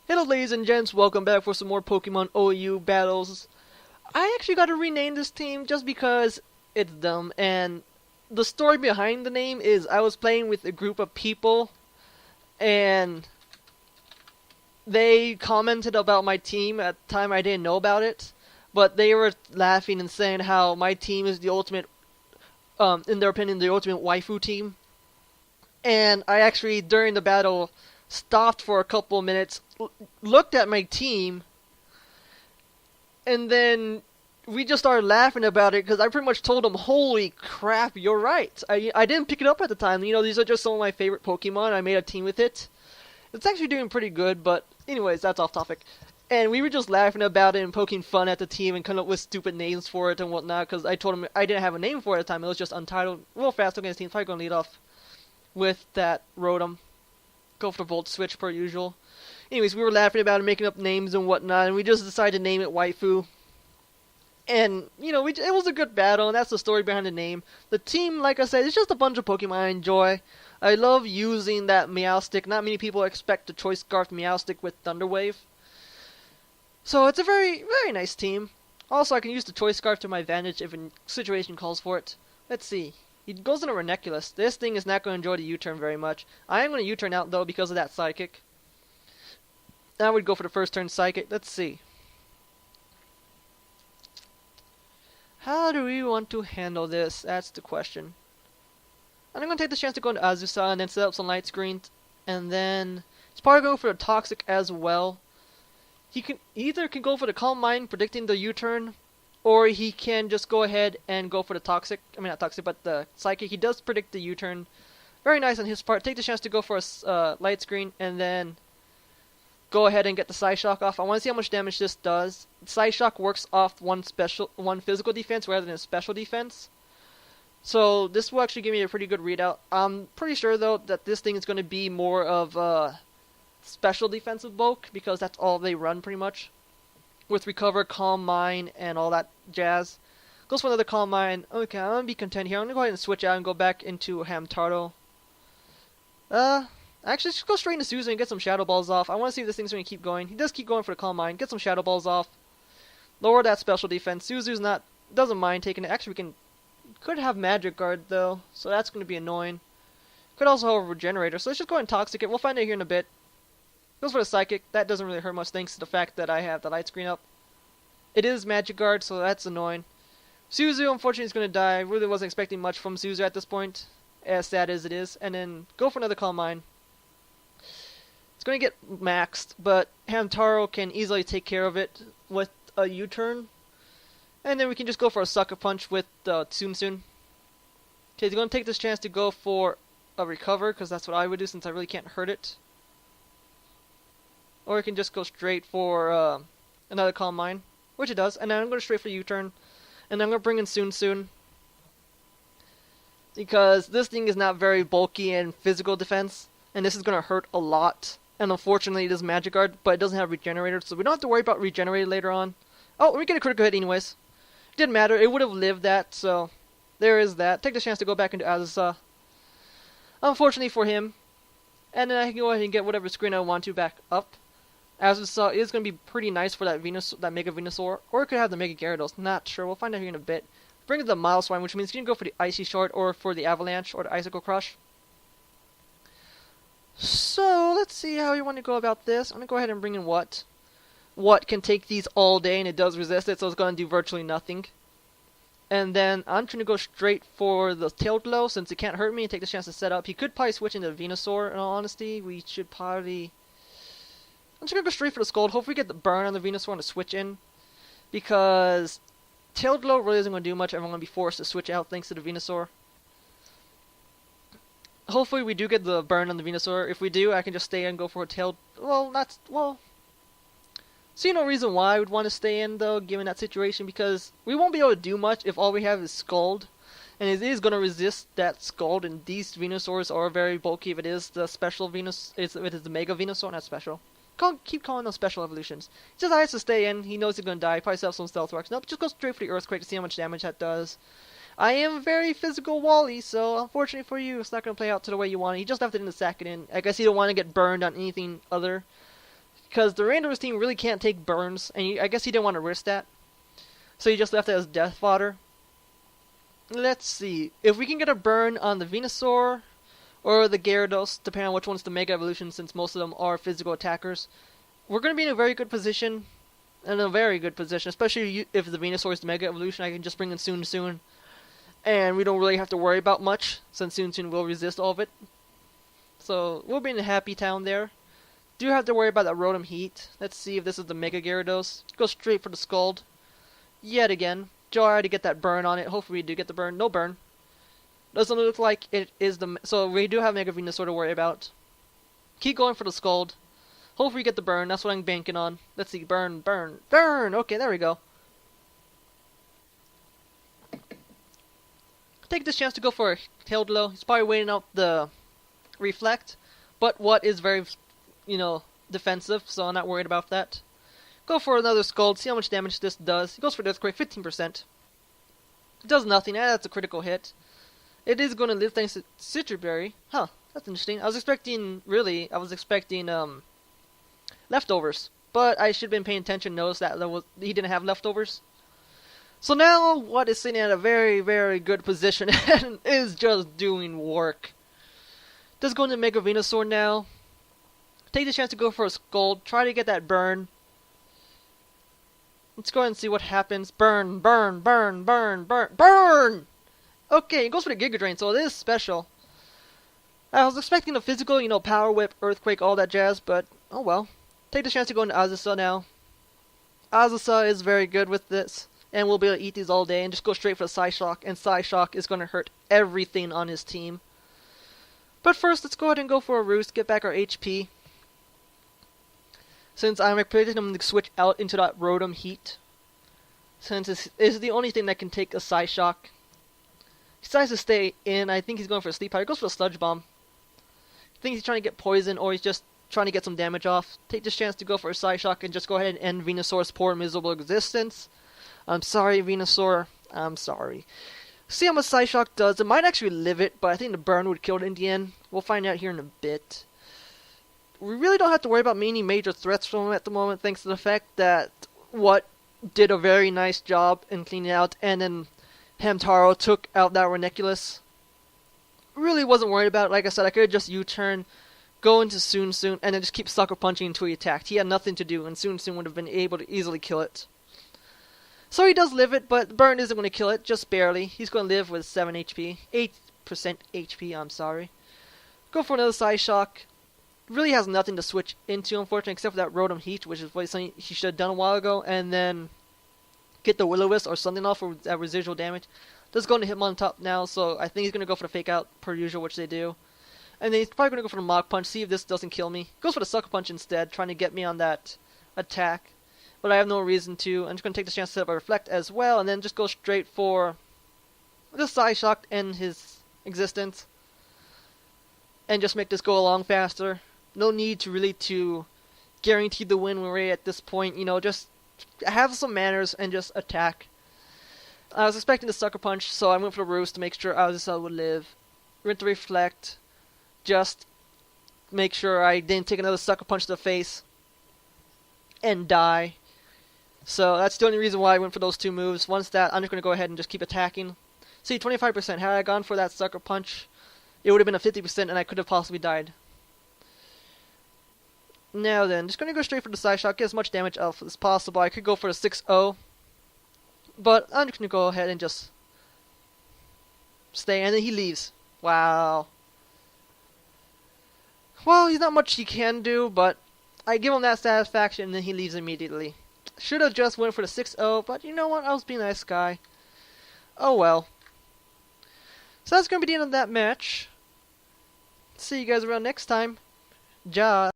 Hello ladies and gents, welcome back for some more Pokemon OU battles. I actually got to rename this team just because it's dumb, and the story behind the name is I was playing with a group of people and they commented about my team at the time. I didn't know about it, but they were laughing and saying how my team is the ultimate, in their opinion, the ultimate waifu team. And I actually, during the battle, stopped for a couple of minutes, looked at my team, and then we just started laughing about it because I pretty much told them, "Holy crap, you're right." I didn't pick it up at the time. You know, these are just some of my favorite Pokemon. I made a team with it. It's actually doing pretty good, but anyways, that's off topic. And we were just laughing about it and poking fun at the team and coming up with stupid names for it and whatnot because I told them I didn't have a name for it at the time. It was just Untitled. Real fast, okay, this team's probably going to lead off with that Rotom. Go for the Volt Switch per usual. Anyways, we were laughing about it, making up names and whatnot, and we just decided to name it Waifu. And, you know, it was a good battle, and that's the story behind the name. The team, like I said, it's just a bunch of Pokemon I enjoy. I love using that Meowstic. Not many people expect to Choice Scarf Meowstic with Thunder Wave. So it's a very, very nice team. Also, I can use the Choice Scarf to my advantage if a situation calls for it. Let's see. He goes into Ranunculus. This thing is not going to enjoy the U-turn very much. I am going to U-turn out, though, because of that Psychic. I would go for the first turn Psychic. Let's see. How do we want to handle this? That's the question. And I'm going to take the chance to go into Azusa and then set up some light screens. And then he's probably going for the Toxic as well. He can either go for the Calm Mind, predicting the U-turn, or he can just go ahead and go for the Toxic. I mean, not Toxic, but the Psychic. He does predict the U-turn. Very nice on his part. Take the chance to go for a light screen and then go ahead and get the Psyshock off. I want to see how much damage this does. Psyshock works off one physical defense rather than a special defense. So this will actually give me a pretty good readout. I'm pretty sure though that this thing is going to be more of a special defensive bulk because that's all they run pretty much. With Recover, Calm Mind, and all that jazz. Goes for another Calm Mind. Okay, I'm going to be content here. I'm going to go ahead and switch out and go back into Hamtaro. Actually, just go straight into Suzu and get some Shadow Balls off. I want to see if this thing's going to keep going. He does keep going for the Calm Mind. Get some Shadow Balls off. Lower that special defense. Suzu's doesn't mind taking it. Actually, could have Magic Guard, though, so that's going to be annoying. Could also have a Regenerator, so let's just go ahead and Toxic it. We'll find out here in a bit. Goes for the Psychic. That doesn't really hurt much thanks to the fact that I have the light screen up. It is Magic Guard, so that's annoying. Suzu, unfortunately, is going to die. I really wasn't expecting much from Suzu at this point, as sad as it is. And then go for another Calm Mind. It's going to get maxed, but Hamtaro can easily take care of it with a U-turn. And then we can just go for a Sucker Punch with Tsum Tsum. Okay, he's going to take this chance to go for a Recover, because that's what I would do since I really can't hurt it. Or we can just go straight for another Calm Mind, which it does. And then I'm going straight for U-turn. And I'm going to bring in Tsum Tsum. Because this thing is not very bulky in physical defense. And this is going to hurt a lot. And unfortunately it is Magic Guard, but it doesn't have Regenerator. So we don't have to worry about Regenerator later on. Oh, we get a critical hit anyways. It didn't matter. It would have lived that. So there is that. Take the chance to go back into Azusa. Unfortunately for him. And then I can go ahead and get whatever screen I want to back up. Azusa is going to be pretty nice for that Mega Venusaur. Or it could have the Mega Gyarados. Not sure. We'll find out here in a bit. Bring in the Mileswine, which means you can go for the Icy Shard or for the Avalanche or the Icicle Crush. So, let's see how you want to go about this. I'm going to go ahead and bring in What. What can take these all day, and it does resist it, so it's going to do virtually nothing. And then I'm trying to go straight for the Tailed Glow, since it can't hurt me, and take the chance to set up. He could probably switch into Venusaur, in all honesty. We should probably... I'm just going to go straight for the Scald. Hopefully we get the burn on the Venusaur and to switch in. Because Tailed Glow really isn't going to do much, and I'm going to be forced to switch out thanks to the Venusaur. Hopefully we do get the burn on the Venusaur. If we do, I can just stay and go for a Tailed... See no reason why I would want to stay in, though, given that situation, because we won't be able to do much if all we have is Scald. And it is going to resist that Scald, and these Venusaurs are very bulky if it is the special Venus... If it is the Mega Venusaur, not special. Keep calling those special evolutions. He just has to stay in. He knows he's going to die. Probably set up some Stealth Rocks. Nope, just go straight for the Earthquake to see how much damage that does. I am very physical Wally, so unfortunately for you, it's not going to play out to the way you want it. He just left it in the second, and I guess he don't want to get burned on anything other. because the Randoms team really can't take burns, and I guess he didn't want to risk that. So he just left it as death fodder. Let's see. If we can get a burn on the Venusaur or the Gyarados, depending on which one's the Mega Evolution, since most of them are physical attackers, we're going to be in a very good position. Especially if the Venusaur is the Mega Evolution. I can just bring in Soon, and we don't really have to worry about much, since Soon will resist all of it. So we'll be in a happy town there. Do have to worry about that Rotom Heat. Let's see if this is the Mega Gyarados. Go straight for the Scald. Yet again. Try to get that burn on it. Hopefully we do get the burn. No burn. Doesn't look like it is the... So we do have Mega Venusaur to worry about. Keep going for the Scald. Hopefully we get the burn. That's what I'm banking on. Let's see. Burn. Okay, there we go. Take this chance to go for a Taildlow. He's probably waiting out the Reflect. But what is very... defensive, so I'm not worried about that. Go for another Scald, see how much damage this does. He goes for Earthquake, 15%. It does nothing, that's a critical hit. It is going to live thanks to Citrus Berry. Huh, that's interesting. I was expecting leftovers. But I should have been paying attention, notice that he didn't have leftovers. So now, what is sitting at a very, very good position and is just doing work. Just going to Mega Venusaur now. Take the chance to go for a Scald. Try to get that burn. Let's go ahead and see what happens. Burn! Okay, it goes for the Giga Drain, so it is special. I was expecting a physical, Power Whip, Earthquake, all that jazz, but oh well. Take the chance to go into Azusa now. Azusa is very good with this, and we'll be able to eat these all day and just go straight for the Psyshock, and Psyshock is going to hurt everything on his team. But first, let's go ahead and go for a Roost, get back our HP. Since I'm predicting him to switch out into that Rotom Heat. Since it's the only thing that can take a Psyshock. He decides to stay in. I think he's going for a Sleep Powder. He goes for a Sludge Bomb. I think he's trying to get poison, or he's just trying to get some damage off. Take this chance to go for a Psyshock and just go ahead and end Venusaur's poor miserable existence. I'm sorry, Venusaur. I'm sorry. See how much Psyshock does. It might actually live it, but I think the burn would kill it in the end. We'll find out here in a bit. We really don't have to worry about any major threats from him at the moment, thanks to the fact that What did a very nice job in cleaning out, and then Hamtaro took out that Ranunculus. Really wasn't worried about it. Like I said, I could have just U-turn, go into Soon, and then just keep sucker punching until he attacked. He had nothing to do, and Soon would have been able to easily kill it. So he does live it, but Burn isn't going to kill it, just barely. He's going to live with 7 HP. 8% HP, I'm sorry. Go for another Psyshock. Really has nothing to switch into, unfortunately, except for that Rotom Heat, which is what he should have done a while ago, and then get the Will-O-Wisp or something off for that residual damage. Just going to hit him on top now, so I think he's going to go for the Fake Out, per usual, which they do. And then he's probably going to go for the Mach Punch, see if this doesn't kill me. Goes for the Sucker Punch instead, trying to get me on that attack. But I have no reason to. I'm just going to take the chance to set up a Reflect as well, and then just go straight for the Psyshock to end his existence. And just make this go along faster. No need to really guarantee the win when we're at this point. You know, just have some manners and just attack. I was expecting the Sucker Punch, so I went for the Roost to make sure Azusa would live. Went to Reflect. Just make sure I didn't take another Sucker Punch to the face and die. So that's the only reason why I went for those two moves. Once that, I'm just going to go ahead and just keep attacking. See, 25%. Had I gone for that Sucker Punch, it would have been a 50% and I could have possibly died. Now then, just going to go straight for the Psyshock, get as much damage off as possible. I could go for a 6-0, but I'm just going to go ahead and just stay, and then he leaves. Wow. Well, he's not much he can do, but I give him that satisfaction, and then he leaves immediately. Should have just went for the 6-0, but you know what? I was being a nice guy. Oh well. So that's going to be the end of that match. See you guys around next time. Ja.